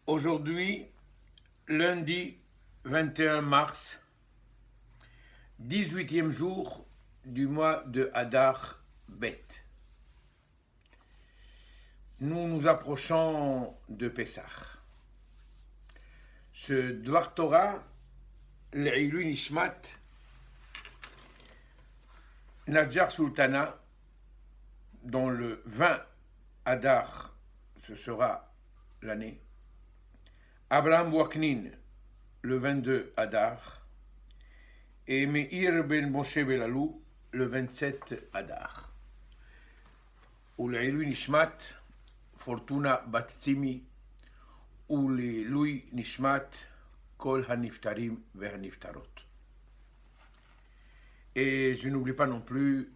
Aujourd'hui, lundi 21 mars, 18e jour du mois de Hadar Bet. Nous nous approchons de Pessah. Ce Dvar Torah, l'Eilu Nishmat, Nadjar Sultana, dont le 20 Hadar, ce sera l'année, Abraham Waknin, le 22 Hadar, et Meir ben Moshe Belalou, le 27 Hadar. Ou l'Eilu Nishmat, Fortuna Batsimi, ou l'Eilu Nishmat, Kol Haniftarim Vehaniftarot. Et je n'oublie pas non plus,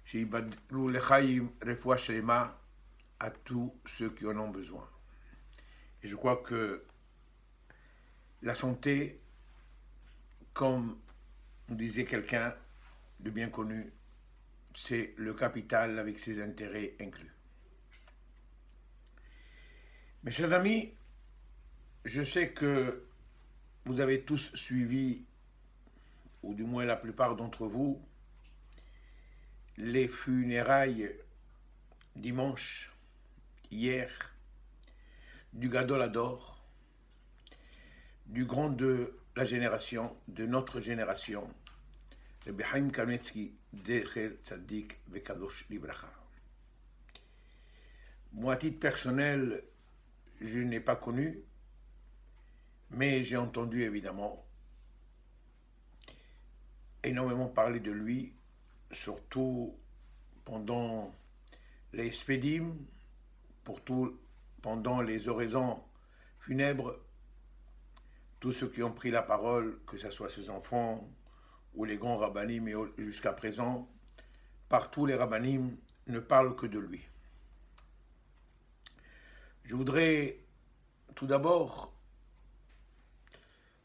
Shibadlou Lechaim Refoua Shlema, à tous ceux qui en ont besoin. Et je crois que la santé, comme nous disait quelqu'un de bien connu, c'est le capital avec ses intérêts inclus. Mes chers amis, je sais que vous avez tous suivi, ou du moins la plupart d'entre vous, les funérailles dimanche, hier, du Gadol Hador, du grand de la génération, de notre génération, le Chaim Kamenetsky, Zecher Tzadik Vekadosh Libracha. Moi, à titre personnel, je n'ai pas connu, mais j'ai entendu évidemment énormément parler de lui, surtout pendant les spédim, pendant les oraisons funèbres, tous ceux qui ont pris la parole, que ce soit ses enfants ou les grands rabbinim, mais jusqu'à présent, partout les rabbinim ne parlent que de lui. Je voudrais tout d'abord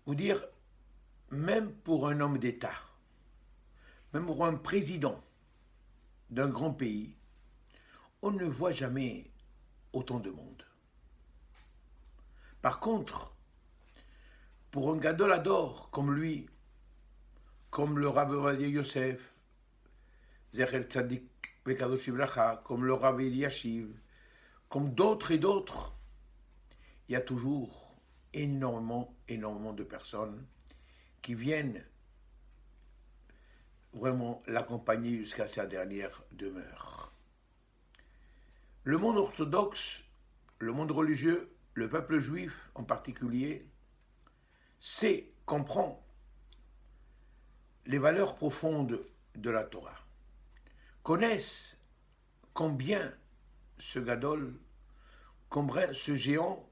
vous dire, même pour un homme d'État, même pour un président d'un grand pays, on ne voit jamais autant de monde. Par contre, pour un Gadol Hador comme lui, comme le Rabbi Ovadia Yosef, Zecher Tzadik Vekadosh Libracha, comme le Rabbi Eliashiv, comme d'autres et d'autres, il y a toujours énormément de personnes qui viennent vraiment l'accompagner jusqu'à sa dernière demeure. Le monde orthodoxe, le monde religieux, le peuple juif en particulier, sait, comprend les valeurs profondes de la Torah, connaissent combien ce Gadol, combien ce géant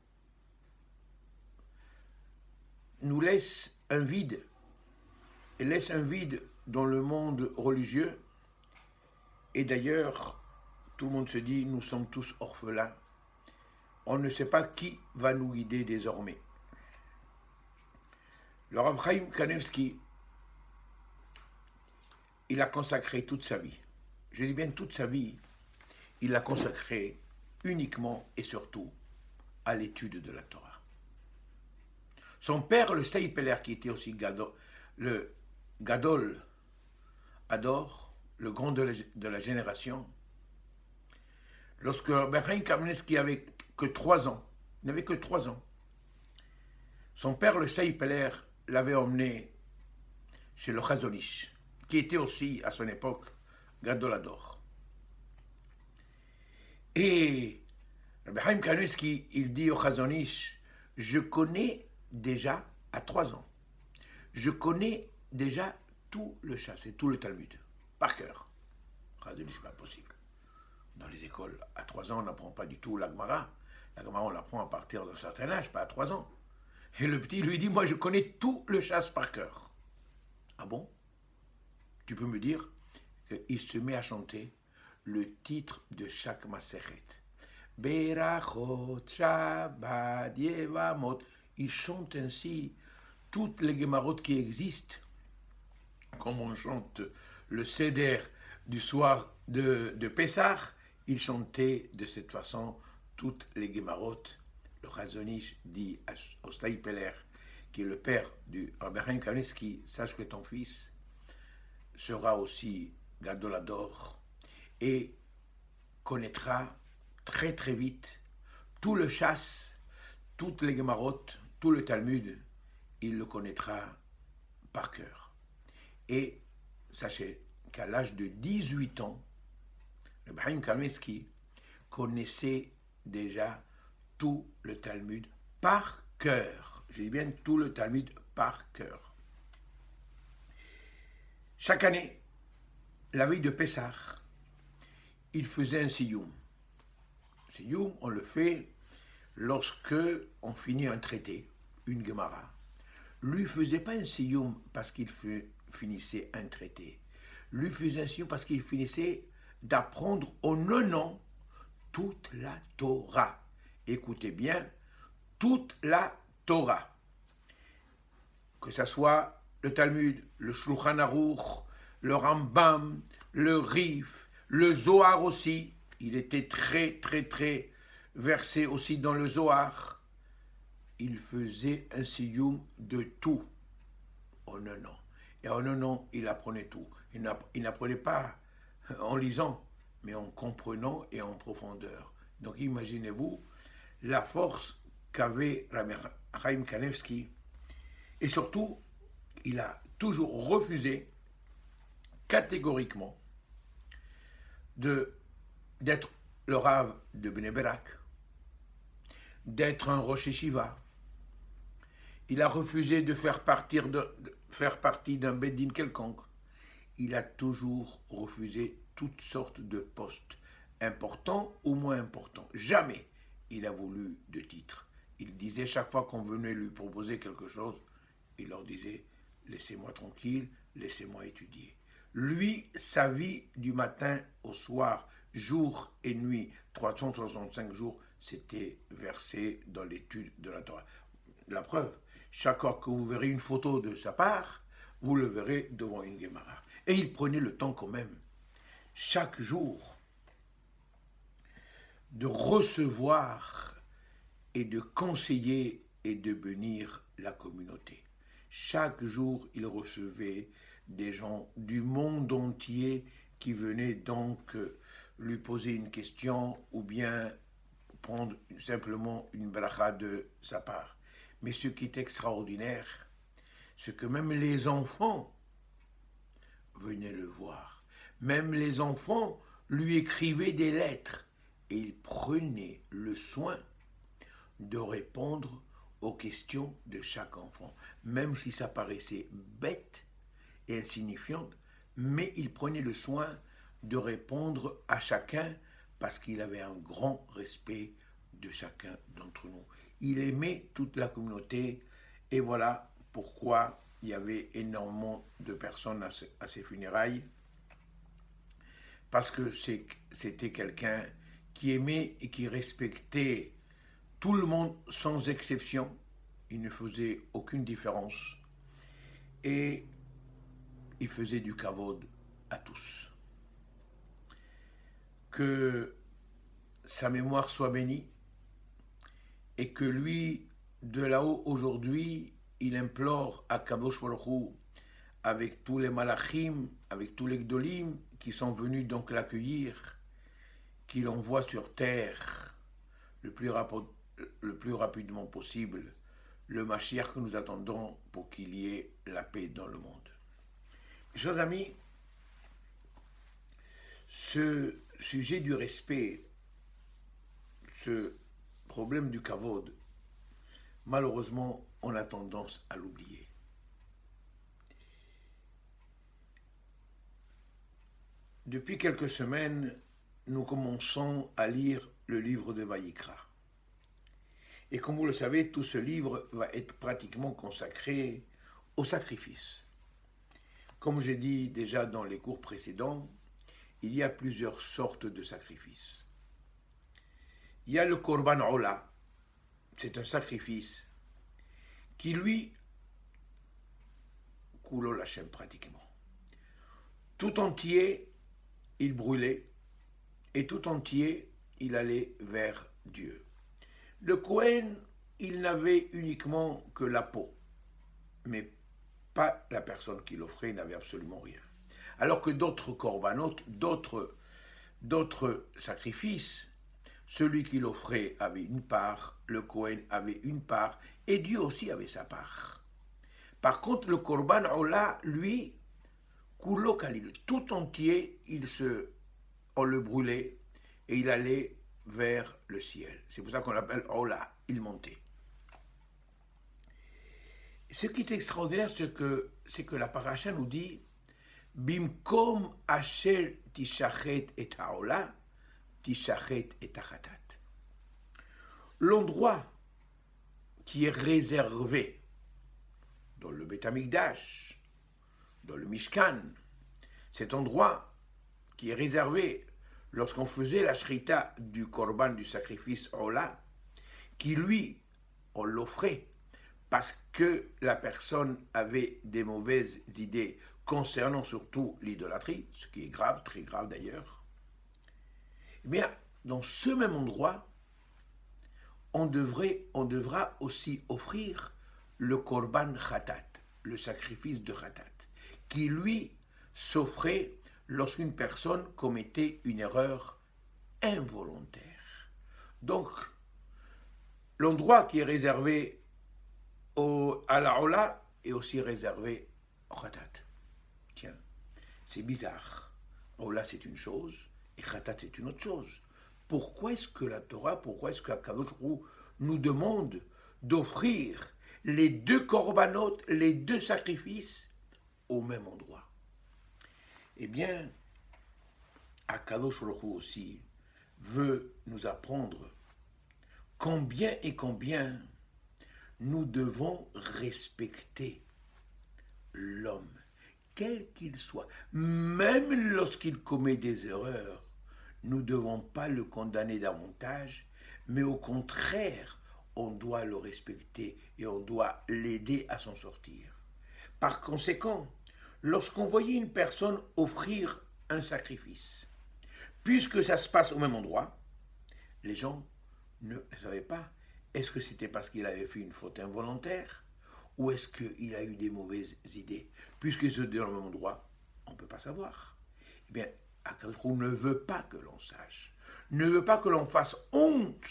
nous laisse un vide, et laisse un vide dans le monde religieux. Et d'ailleurs, tout le monde se dit, nous sommes tous orphelins. On ne sait pas qui va nous guider désormais. Le Rav Chaim Kanievski, il a consacré toute sa vie, je dis bien toute sa vie, il l'a consacré uniquement et surtout à l'étude de la Torah. Son père, le Seipeler, qui était aussi le Gadol Hador, le grand de la génération, lorsque Chaim Kamenetsky avait que 3 ans, il n'avait que 3 ans, son père, le Seipeler, l'avait emmené chez le Chazon Ish, qui était aussi, à son époque, Gadol Hador. Et Chaim Kamenetsky, il dit au Chazon Ish, je connais déjà, à 3 ans, je connais déjà tout le chasse et tout le Talmud, par cœur. Chazon Ish, c'est pas possible. Dans les écoles, à 3 ans, on n'apprend pas du tout la Gemara. La Gemara, on l'apprend à partir d'un certain âge, pas à 3 ans. Et le petit lui dit, moi je connais tout le chasse par cœur. Ah bon? Tu peux me dire qu'il se met à chanter le titre de chaque Masechet. Berachot, Shabbat, Yevamot. Il chante ainsi toutes les Gemarot qui existent, comme on chante le Seder du soir de Pessah, il chantait de cette façon toutes les Gemarot le Chazonish dit au Stai Peller, qui est le père du Rabbi Chaim Kanievski, sache que ton fils sera aussi Gadolador et connaîtra très très vite tout le chasse, toutes les Gemarotes, tout le Talmud, il le connaîtra par cœur. Et sachez qu'à l'âge de 18 ans, le Chaim Kanievski connaissait déjà tout le Talmud par cœur. Je dis bien tout le Talmud par cœur. Chaque année, la veille de Pessah, il faisait un siyum. Siyum, on le fait lorsque on finit un traité, une Gemara. Lui faisait pas un siyum parce qu'il finissait un traité. Lui faisait un siyum parce qu'il finissait d'apprendre au nonon toute la Torah. Écoutez bien, toute la Torah. Que ce soit le Talmud, le Shulchan Aruch, le Rambam, le Rif, le Zohar aussi. Il était très, très, très versé aussi dans le Zohar. Il faisait un siyum de tout en un an. Et en un an, il apprenait tout. Il n'apprenait pas en lisant, mais en comprenant et en profondeur. Donc imaginez-vous la force qu'avait Rabbi Chaim Kanievski. Et surtout, il a toujours refusé catégoriquement d'être le Rav de Bnei Brak, d'être un Rosh Yeshiva. Il a refusé de faire partie d'un Beddin quelconque. Il a toujours refusé toutes sortes de postes, importants ou moins importants. Jamais il a voulu de titre. Il disait chaque fois qu'on venait lui proposer quelque chose, il leur disait « Laissez-moi tranquille, laissez-moi étudier ». Lui, sa vie du matin au soir, jour et nuit, 365 jours, c'était versé dans l'étude de la Torah. La preuve, chaque fois que vous verrez une photo de sa part, vous le verrez devant une Gemara. Et il prenait le temps quand même, chaque jour, de recevoir et de conseiller et de bénir la communauté. Chaque jour, il recevait des gens du monde entier qui venaient donc lui poser une question ou bien prendre simplement une bracha de sa part. Mais ce qui est extraordinaire, c'est que même les enfants venaient le voir. Même les enfants lui écrivaient des lettres et il prenait le soin de répondre aux questions de chaque enfant, même si ça paraissait bête et insignifiante, mais il prenait le soin de répondre à chacun parce qu'il avait un grand respect de chacun d'entre nous. Il aimait toute la communauté et voilà pourquoi il y avait énormément de personnes à ses funérailles, parce que c'était quelqu'un qui aimait et qui respectait tout le monde sans exception. Il ne faisait aucune différence et il faisait du kavod à tous. Que sa mémoire soit bénie et que lui, de là-haut aujourd'hui, il implore à Kadosh Baruch Hu, avec tous les malachim, avec tous les gdolim qui sont venus donc l'accueillir, qu'il envoie sur terre le plus rapidement possible le Mashiach que nous attendons pour qu'il y ait la paix dans le monde. Mes chers amis, ce sujet du respect, ce problème du kavod, malheureusement, on a tendance à l'oublier. Depuis quelques semaines, nous commençons à lire le livre de Vayikra. Et comme vous le savez, tout ce livre va être pratiquement consacré au sacrifice. Comme j'ai dit déjà dans les cours précédents, il y a plusieurs sortes de sacrifices. Il y a le Korban Ola, c'est un sacrifice qui lui coule l'Hachem pratiquement. Tout entier, il brûlait et tout entier, il allait vers Dieu. Le Kohen, il n'avait uniquement que la peau, mais pas la personne qui l'offrait, il n'avait absolument rien. Alors que d'autres corbanotes, d'autres sacrifices, celui qui l'offrait avait une part, le Kohen avait une part, et Dieu aussi avait sa part. Par contre, le Korban Ola, lui, Kulo Kalil, tout entier, on le brûlait et il allait vers le ciel. C'est pour ça qu'on l'appelle Ola, il montait. Ce qui est extraordinaire, c'est que la paracha nous dit Bimkom asher tishachet et haola, tishachet et hachatat. L'endroit qui est réservé dans le Beth Amikdash, dans le Mishkan, cet endroit qui est réservé lorsqu'on faisait la shrita du korban, du sacrifice Ola, qui lui, on l'offrait parce que la personne avait des mauvaises idées concernant surtout l'idolâtrie, ce qui est grave, très grave d'ailleurs, eh bien, dans ce même endroit, on devra aussi offrir le korban khatat, le sacrifice de khatat, qui lui s'offrait lorsqu'une personne commettait une erreur involontaire. Donc, l'endroit qui est réservé à la Ola est aussi réservé au Khatat. Tiens, c'est bizarre. Ola c'est une chose et Khatat c'est une autre chose. Pourquoi est-ce que la Torah, pourquoi est-ce qu'Akadosh Baruch Hu nous demande d'offrir les deux korbanot, les deux sacrifices au même endroit? Eh bien, Akadosh Baruch Hu aussi veut nous apprendre combien et combien nous devons respecter l'homme, quel qu'il soit. Même lorsqu'il commet des erreurs, nous ne devons pas le condamner davantage, mais au contraire, on doit le respecter et on doit l'aider à s'en sortir. Par conséquent, lorsqu'on voyait une personne offrir un sacrifice, puisque ça se passe au même endroit, les gens ne savaient pas. Est-ce que c'était parce qu'il avait fait une faute involontaire ou est-ce qu'il a eu des mauvaises idées? Puisque c'est dans le même endroit, on ne peut pas savoir. Eh bien, Akadosh Baruch Hu ne veut pas que l'on sache, ne veut pas que l'on fasse honte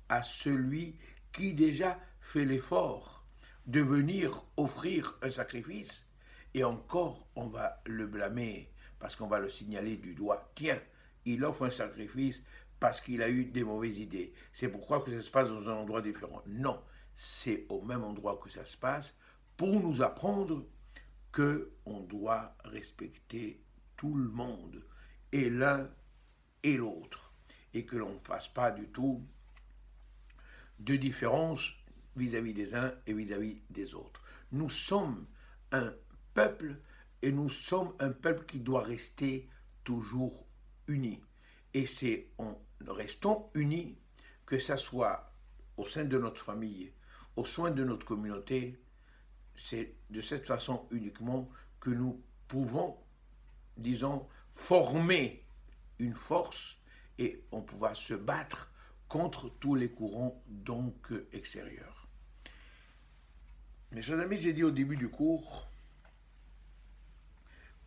à celui qui déjà fait l'effort de venir offrir un sacrifice et encore on va le blâmer parce qu'on va le signaler du doigt. Tiens, il offre un sacrifice parce qu'il a eu des mauvaises idées. C'est pourquoi que ça se passe dans un endroit différent. Non, c'est au même endroit que ça se passe pour nous apprendre qu'on doit respecter tout le monde, et l'un et l'autre, et que l'on ne fasse pas du tout de différence vis-à-vis des uns et vis-à-vis des autres. Nous sommes un peuple, et nous sommes un peuple qui doit rester toujours uni. Et c'est en restant unis, que ça soit au sein de notre famille, au sein de notre communauté, c'est de cette façon uniquement que nous pouvons, disons, former une force et on pourra se battre contre tous les courants donc extérieurs. Mes chers amis, j'ai dit au début du cours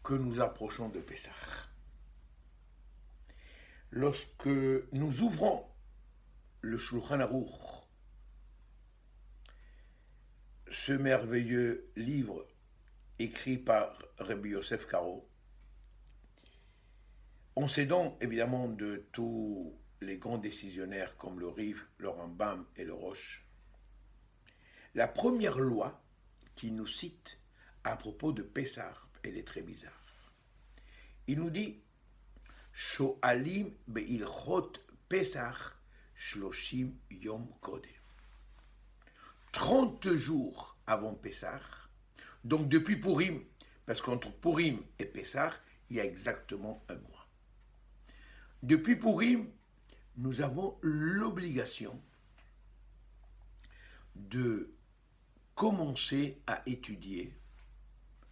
que nous approchons de Pessah. Lorsque nous ouvrons le Shulchan Aruch, ce merveilleux livre écrit par Rabbi Yosef Karo, on s'aidant évidemment de tous les grands décisionnaires comme le Rif, le Rambam et le Rosh, la première loi qui nous cite à propos de Pessah, elle est très bizarre. Il nous dit Shoalim be'ilchot Pesach shloshim yom kodem. 30 jours avant Pessah, donc depuis Purim, parce qu'entre Purim et Pessah, il y a exactement un mois. Depuis Purim, nous avons l'obligation de commencer à étudier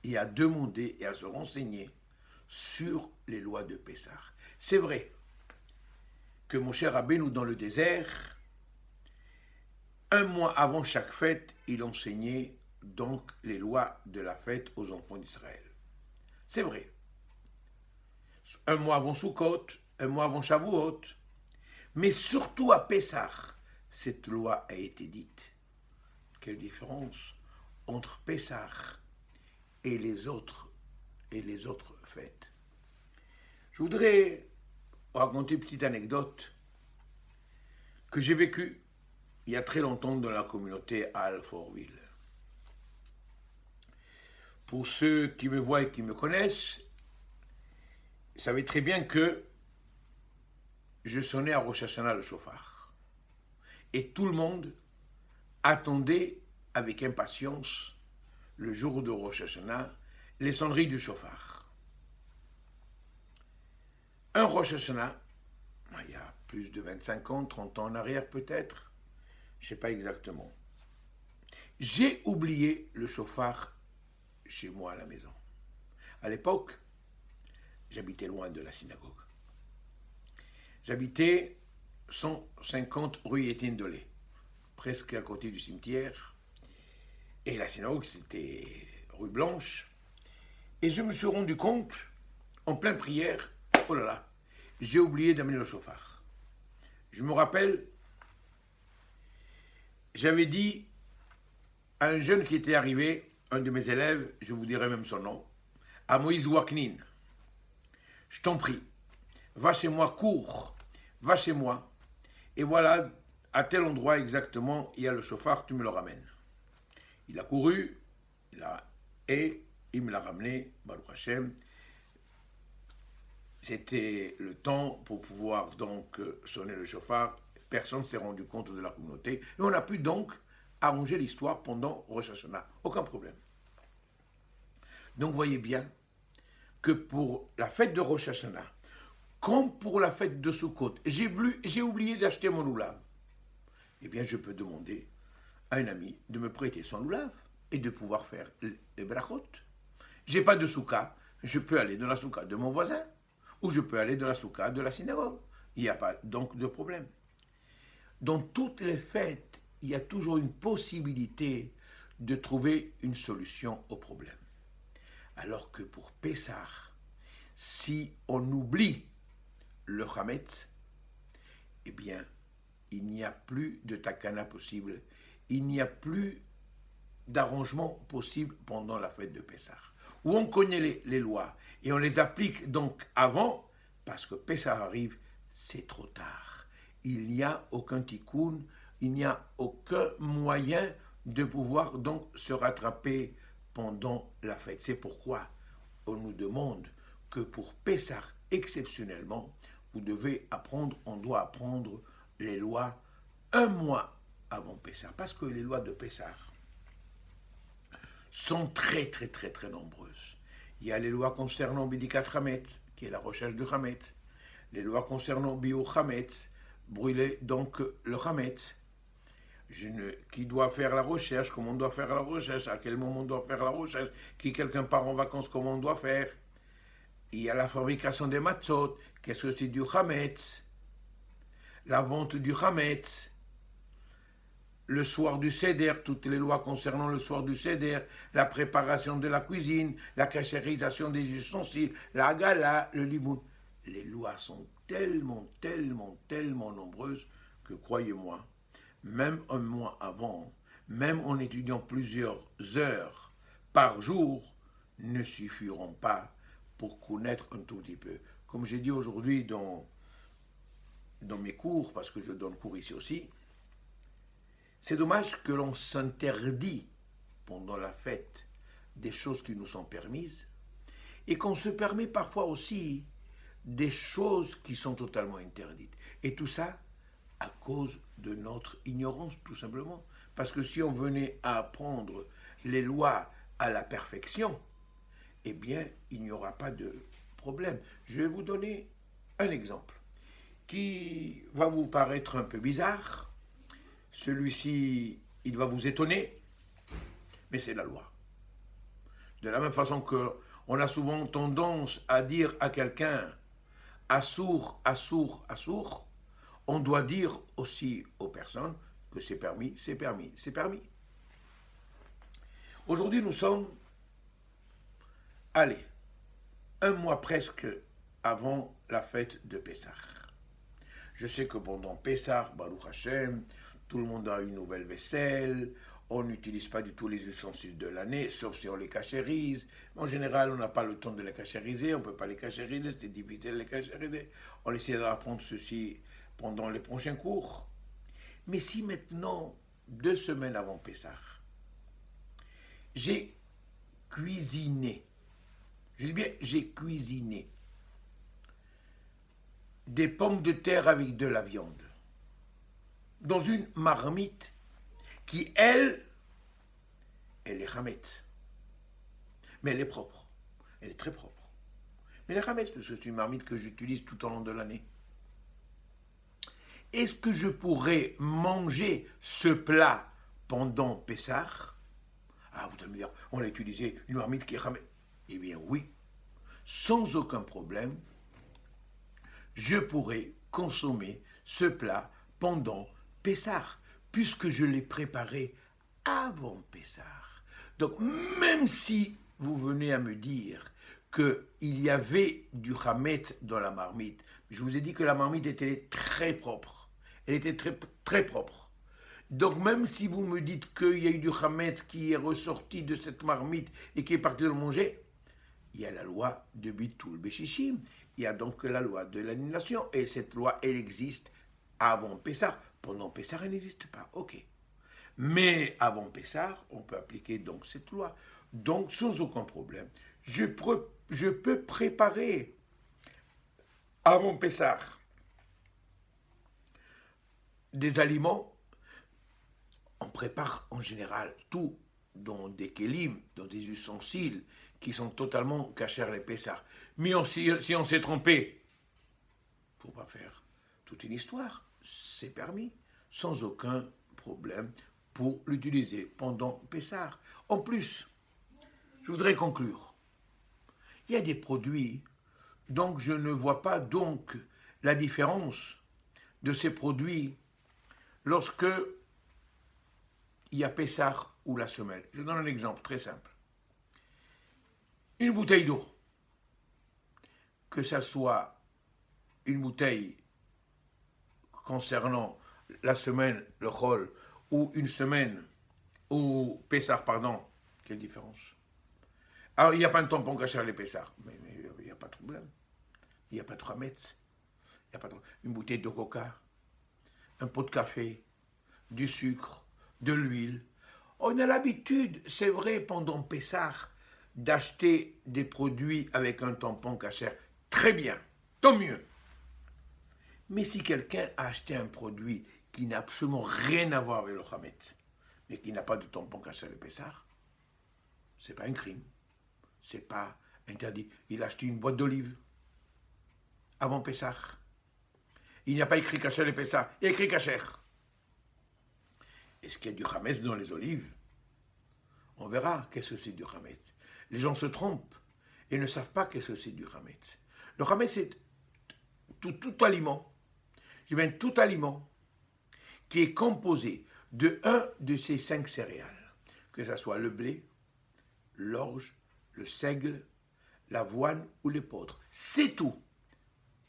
et à demander et à se renseigner sur les lois de Pessah. C'est vrai que mon cher Rabbeinu dans le désert, Un mois avant chaque fête, il enseignait donc les lois de la fête aux enfants d'Israël. C'est vrai. Un mois avant Sukkot, un mois avant Shavuot, mais surtout à Pessah, cette loi a été dite. Quelle différence entre Pessah et les autres fêtes. Je voudrais raconter une petite anecdote que j'ai vécue il y a très longtemps dans la communauté à Alfortville. Pour ceux qui me voient et qui me connaissent, vous savez très bien que je sonnais à Rosh Hashanah le shofar. Et tout le monde attendait avec impatience le jour de Rosh Hashanah les sonneries du shofar. Un Rosh Hashanah, il y a plus de 25 ans, 30 ans en arrière peut-être, je ne sais pas exactement. J'ai oublié le shofar chez moi à la maison. À l'époque, j'habitais loin de la synagogue. J'habitais 150 rue Étienne Dolé, presque à côté du cimetière. Et la synagogue, c'était rue Blanche. Et je me suis rendu compte, en pleine prière, oh là là, j'ai oublié d'amener le shofar. Je me rappelle, j'avais dit à un jeune qui était arrivé, un de mes élèves, je vous dirai même son nom, à Moïse Waknin, je t'en prie, va chez moi, cours, va chez moi, et voilà, à tel endroit exactement, il y a le shofar, tu me le ramènes. Il a couru, et il me l'a ramené, Baruch Hashem. C'était le temps pour pouvoir donc sonner le shofar. Personne ne s'est rendu compte de la communauté. Et on a pu donc arranger l'histoire pendant Rosh Hashanah. Aucun problème. Donc voyez bien que pour la fête de Rosh Hashanah, comme pour la fête de Sukkot, j'ai oublié d'acheter mon loulav. Eh bien, je peux demander à un ami de me prêter son loulav et de pouvoir faire les brachot. J'ai pas de souka, je peux aller dans la souka de mon voisin ou je peux aller dans la souka de la synagogue. Il n'y a pas donc de problème. Dans toutes les fêtes, il y a toujours une possibilité de trouver une solution au problème. Alors que pour Pessah, si on oublie le Hametz, eh bien, il n'y a plus de takana possible, il n'y a plus d'arrangement possible pendant la fête de Pessah. Où on connaît les lois et on les applique donc avant, parce que Pessah arrive, c'est trop tard. Il n'y a aucun tikkun, il n'y a aucun moyen de pouvoir donc se rattraper pendant la fête. C'est pourquoi on nous demande que pour Pessah, exceptionnellement, vous devez apprendre, on doit apprendre les lois un mois avant Pessah. Parce que les lois de Pessah sont très nombreuses. Il y a les lois concernant Bidikat Hametz, qui est la recherche du Hametz. Les lois concernant Biur Hametz, brûler donc le Hametz. Qui doit faire la recherche, comment on doit faire la recherche, à quel moment on doit faire la recherche, qui quelqu'un part en vacances, comment on doit faire. Il y a la fabrication des matzot, qu'est-ce que c'est du Hametz, la vente du Hametz, le soir du Seder, toutes les lois concernant le soir du Seder, la préparation de la cuisine, la cachérisation des ustensiles, la gala, le limoun. Les lois sont tellement nombreuses que, croyez-moi, même un mois avant, même en étudiant plusieurs heures par jour, ne suffiront pas pour connaître un tout petit peu. Comme j'ai dit aujourd'hui dans mes cours, parce que je donne cours ici aussi, c'est dommage que l'on s'interdit pendant la fête des choses qui nous sont permises et qu'on se permet parfois aussi des choses qui sont totalement interdites. Et tout ça à cause de notre ignorance, tout simplement. Parce que si on venait à apprendre les lois à la perfection, eh bien, il n'y aura pas de problème. Je vais vous donner un exemple qui va vous paraître un peu bizarre. Celui-ci, il va vous étonner, mais c'est la loi. De la même façon qu'on a souvent tendance à dire à quelqu'un « assour », on doit dire aussi aux personnes que c'est permis, c'est permis, c'est permis. Aujourd'hui, nous sommes, allez, un mois presque avant la fête de Pessah. Je sais que pendant Pessah, Baruch Hashem, tout le monde a une nouvelle vaisselle, on n'utilise pas du tout les ustensiles de l'année, sauf si on les cachérise. En général, on n'a pas le temps de les cachériser, on ne peut pas les cachériser, c'est difficile de les cachériser. On essaie d'apprendre ceci pendant les prochains cours. Mais si maintenant, 2 semaines avant Pessah, j'ai cuisiné, je dis bien j'ai cuisiné, des pommes de terre avec de la viande, dans une marmite qui, elle est hametz. Mais elle est propre. Elle est très propre. Mais elle est hametz, parce que c'est une marmite que j'utilise tout au long de l'année. Est-ce que je pourrais manger ce plat pendant Pessah? Ah, vous allez me dire, on a utilisé une marmite qui est hametz. Eh bien oui, sans aucun problème, je pourrais consommer ce plat pendant Pessah, puisque je l'ai préparé avant Pessah. Donc, même si vous venez à me dire qu'il y avait du hametz dans la marmite, je vous ai dit que la marmite était très propre. Elle était très, très propre. Donc, même si vous me dites qu'il y a eu du hametz qui est ressorti de cette marmite et qui est parti le manger, il y a la loi de Bitul Beshishim, il y a donc la loi de l'annulation, et cette loi, elle existe avant Pessah. Pendant Pessah, elle n'existe pas, ok. Mais avant Pessah, on peut appliquer donc cette loi. Donc, sans aucun problème, je peux préparer avant Pessah des aliments. On prépare en général tout dans des kélim, dans des ustensiles qui sont totalement cachers les Pessah. Mais si on s'est trompé, il ne faut pas faire toute une histoire. C'est permis, sans aucun problème, pour l'utiliser pendant Pessah. En plus, je voudrais conclure. Il y a des produits, donc je ne vois pas donc la différence de ces produits lorsque il y a Pessah ou la semelle. Je donne un exemple très simple. Une bouteille d'eau, que ça soit une bouteille concernant la semaine, le chol, ou une semaine, ou Pessah, pardon, quelle différence? Alors, il n'y a pas de tampon caché les Pessah, mais il n'y a pas de problème. Il n'y a pas de hametz. Il n'y a pas de... Une bouteille de coca, un pot de café, du sucre, de l'huile. On a l'habitude, c'est vrai, pendant Pessah, d'acheter des produits avec un tampon caché. Très bien, tant mieux. Mais si quelqu'un a acheté un produit qui n'a absolument rien à voir avec le hametz, mais qui n'a pas de tampon caché le Pessah, c'est pas un crime, c'est pas interdit. Il a acheté une boîte d'olives avant Pessah. Il n'y a pas écrit caché le Pessah, il y a écrit caché. Est-ce qu'il y a du hametz dans les olives? On verra qu'est-ce que c'est du hametz. Les gens se trompent et ne savent pas qu'est-ce que c'est du hametz. Le hametz, c'est tout aliment, tout aliment qui est composé de un de ces 5 céréales, que ce soit le blé, l'orge, le seigle, l'avoine ou l'épeautre. C'est tout.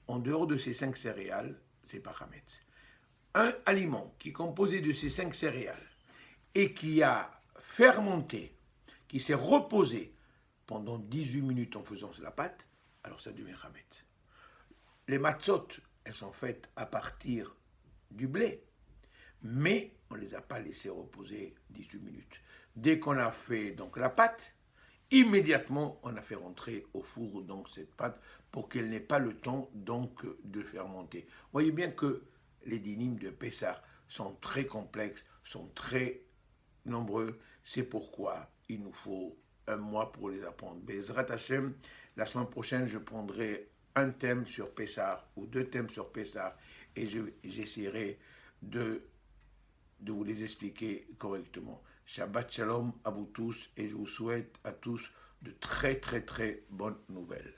En dehors de ces 5 céréales, c'est pas hametz. Un aliment qui est composé de ces 5 céréales et qui a fermenté, qui s'est reposé pendant 18 minutes en faisant la pâte, alors ça devient hametz. Les matzot, elles sont faites à partir du blé, mais on ne les a pas laissées reposer 18 minutes. Dès qu'on a fait donc la pâte, immédiatement on a fait rentrer au four donc cette pâte pour qu'elle n'ait pas le temps donc de fermenter. Vous voyez bien que les dynimes de Pessah sont très complexes, sont très nombreux. C'est pourquoi il nous faut un mois pour les apprendre. Bezrat Hashem, la semaine prochaine, je prendrai un thème sur Pessah ou 2 thèmes sur Pessah et j'essaierai de vous les expliquer correctement. Shabbat Shalom à vous tous et je vous souhaite à tous de très très très bonnes nouvelles.